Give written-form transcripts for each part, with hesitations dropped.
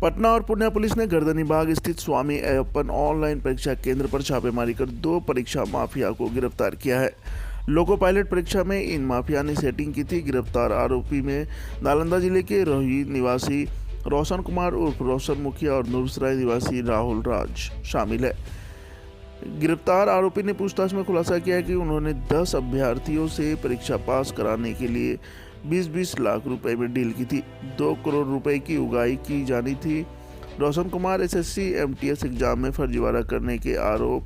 पटना और पूर्णिया पुलिस ने गर्दनीबाग स्थित स्वामी अयप्पन ऑनलाइन परीक्षा केंद्र पर छापेमारी कर 2 परीक्षा माफिया को गिरफ्तार किया है। लोको पायलट परीक्षा में इन माफिया ने सेटिंग की थी। गिरफ्तार आरोपी में नालंदा जिले के रोही निवासी रोशन कुमार उर्फ रोशन मुखिया और नूरसराय निवासी राहुल राज शामिल है। गिरफ्तार आरोपी ने पूछताछ में खुलासा किया कि उन्होंने 10 अभ्यर्थियों से परीक्षा पास कराने के लिए 20-20 लाख रुपए में डील की थी। 2 करोड़ रुपए की उगाही की जानी थी। Roshan Kumar SSC MTS exam में फर्जीवाड़ा करने के आरोप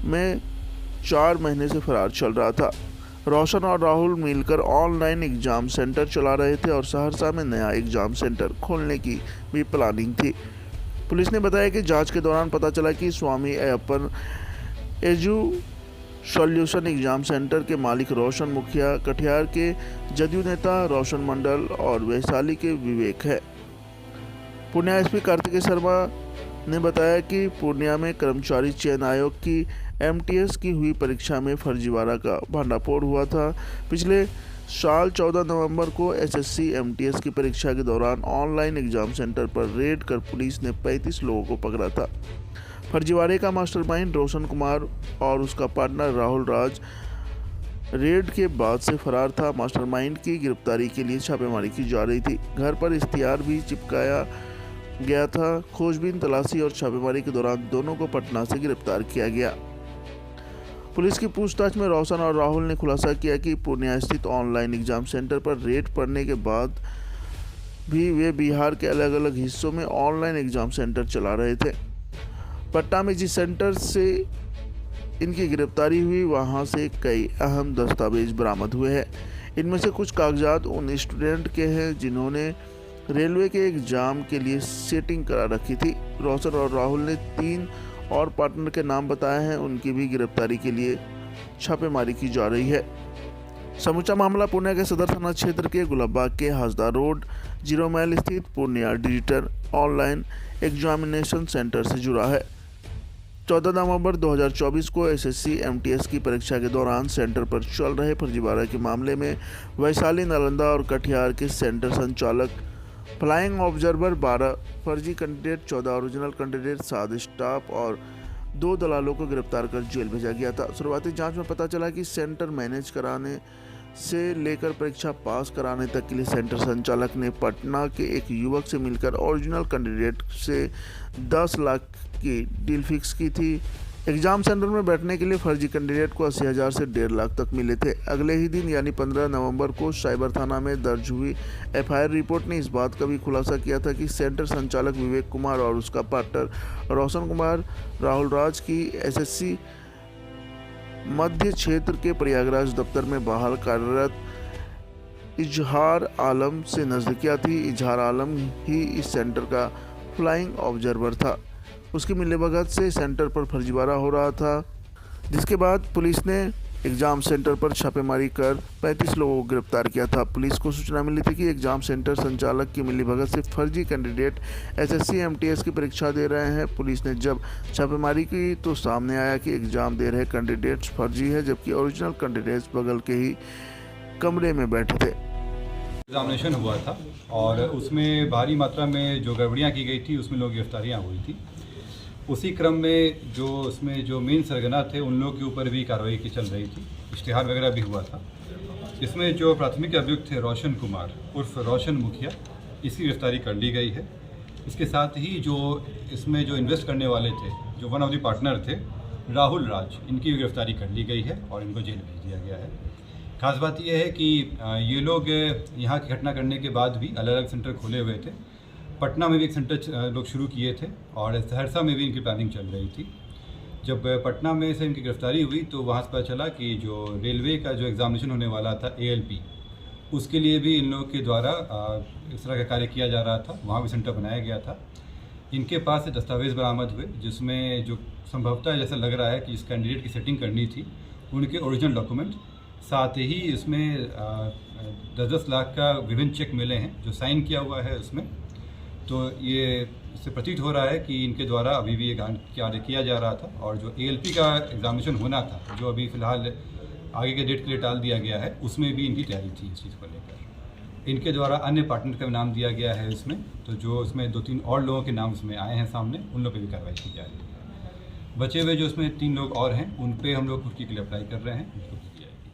में 4 महीने से फरार चल रहा था। रोशन और राहुल मिलकर ऑनलाइन एग्जाम सेंटर चला रहे थे और सहरसा में नया एग्जाम सेंटर खोलने की भी प्लानिंग थी। पुलिस ने बताया कि जांच के दौरान पता चला कि Swami Ayyappan edu solution exam centre के मालिक रोशन मुखिया कटिहार के जदयू नेता रोशन मंडल और वैशाली के विवेक है। पूर्णिया एसपी कार्तिकेय शर्मा ने बताया कि पूर्णिया में कर्मचारी चयन आयोग की एमटीएस की हुई परीक्षा में फर्जीवाड़ा का भंडाफोड़ हुआ था। पिछले साल 14 नवंबर को एसएससी एमटीएस की परीक्षा के दौरान ऑनलाइन एग्जाम सेंटर पर रेड कर पुलिस ने 35 लोगों को पकड़ा था। फर्जीवाड़े का मास्टरमाइंड रोशन कुमार और उसका पार्टनर राहुल राज रेड के बाद से फरार था। मास्टरमाइंड की गिरफ्तारी के लिए छापेमारी की जा रही थी। घर पर इश्तिहार भी चिपकाया गया था। खोजबीन, तलाशी और छापेमारी के दौरान दोनों को पटना से गिरफ्तार किया गया। पुलिस की पूछताछ में रोशन और राहुल ने खुलासा किया कि पूर्णिया स्थित ऑनलाइन एग्जाम सेंटर पर रेड पड़ने के बाद भी वे बिहार के अलग अलग हिस्सों में ऑनलाइन एग्जाम सेंटर चला रहे थे। पटना में जिस सेंटर से इनकी गिरफ्तारी हुई वहां से कई अहम दस्तावेज बरामद हुए हैं। इनमें से कुछ कागजात उन स्टूडेंट के हैं जिन्होंने रेलवे के एग्जाम के लिए सेटिंग करा रखी थी। रोशन और राहुल ने 3 और पार्टनर के नाम बताए हैं। उनकी भी गिरफ्तारी के लिए छापेमारी की जा रही है। समूचा मामला पूर्णिया के सदर थाना क्षेत्र के गुलाबबाग के हसदा रोड 0 माइल स्थित Purnia digital online examination centre से जुड़ा है। 14 नवंबर 2024 को एसएससी एमटीएस की परीक्षा के दौरान सेंटर पर चल रहे फर्जीवाड़ा के मामले में वैशाली, नालंदा और कटिहार के सेंटर संचालक, फ्लाइंग ऑब्जर्वर 12 फर्जी कैंडिडेट, 14 ओरिजिनल कैंडिडेट, 7 स्टाफ और 2 दलालों को गिरफ्तार कर जेल भेजा गया था। शुरुआती जांच में पता चला कि सेंटर मैनेज कराने से लेकर परीक्षा पास कराने तक के लिए सेंटर संचालक ने पटना के एक युवक से मिलकर ओरिजिनल कैंडिडेट से 10 लाख की डील फिक्स की थी। एग्जाम सेंटर में बैठने के लिए फर्जी कैंडिडेट को 80,000 से 1.5 लाख तक मिले थे। अगले ही दिन यानी 15 नवंबर को साइबर थाना में दर्ज हुई एफआईआर रिपोर्ट ने इस बात का भी खुलासा किया था कि सेंटर संचालक विवेक कुमार और उसका पार्टनर रोशन कुमार राहुल राज की एसएससी मध्य क्षेत्र के प्रयागराज दफ्तर में बहाल कार्यरत इजहार आलम से नज़दीकियाँ थी। इजहार आलम ही इस सेंटर का फ्लाइंग ऑब्जर्वर था। उसकी मिलीभगत से सेंटर पर फर्जीवाड़ा हो रहा था, जिसके बाद पुलिस ने एग्जाम सेंटर पर छापेमारी कर 35 लोगों को गिरफ्तार किया था। पुलिस को सूचना मिली थी कि एग्जाम सेंटर संचालक की मिलीभगत से फर्जी कैंडिडेट एसएससी एमटीएस की परीक्षा दे रहे हैं। पुलिस ने जब छापेमारी की तो सामने आया कि एग्जाम दे रहे कैंडिडेट्स फर्जी है, जबकि ओरिजिनल कैंडिडेट्स बगल के ही कमरे में बैठे थे। एग्जामिनेशन हुआ था और उसमें भारी मात्रा में जो गड़बड़ियाँ की गई थी उसमें लोग गिरफ्तारियाँ हुई थी। उसी क्रम में जो मेन सरगना थे उन लोगों के ऊपर भी कार्रवाई की चल रही थी। इश्तिहार वगैरह भी हुआ था। इसमें जो प्राथमिक अभियुक्त थे रोशन कुमार उर्फ रोशन मुखिया, इसकी गिरफ्तारी कर ली गई है। इसके साथ ही इसमें जो इन्वेस्ट करने वाले थे, जो वन ऑफ द पार्टनर थे राहुल राज, इनकी गिरफ्तारी कर ली गई है और इनको जेल भेज दिया गया है। खास बात यह है कि ये लोग यहाँ की घटना करने के बाद भी अलग अलग सेंटर खोले हुए थे। पटना में भी एक सेंटर लोग शुरू किए थे और सहरसा में भी इनकी प्लानिंग चल रही थी। जब पटना में से इनकी गिरफ्तारी हुई तो वहाँ से पता चला कि जो रेलवे का जो एग्ज़ामिनेशन होने वाला था ALP, उसके लिए भी इन लोगों के द्वारा इस तरह का कार्य किया जा रहा था। वहाँ भी सेंटर बनाया गया था। इनके पास से दस्तावेज़ बरामद हुए जिसमें जो संभवतः जैसा लग रहा है कि इस कैंडिडेट की सेटिंग करनी थी, उनके ओरिजिनल डॉक्यूमेंट, साथ ही इसमें 10-10 लाख का विभिन्न चेक मिले हैं जो साइन किया हुआ है उसमें। तो ये इससे प्रतीत हो रहा है कि इनके द्वारा अभी भी ये कार्य किया जा रहा था और जो ALP का एग्जामिनेशन होना था, जो अभी फ़िलहाल आगे के डेट के लिए टाल दिया गया है, उसमें भी इनकी तैयारी थी इस चीज़ को लेकर। इनके द्वारा अन्य पार्टनर का नाम दिया गया है इसमें, तो जो इसमें 2-3 और लोगों के नाम इसमें आए हैं सामने, उन लोगों पर भी कार्रवाई की जा रही है। बचे हुए जो इसमें 3 लोग और हैं उन पे हम लोग कुर्की के लिए अप्लाई कर रहे हैं, उनको की जाएगी।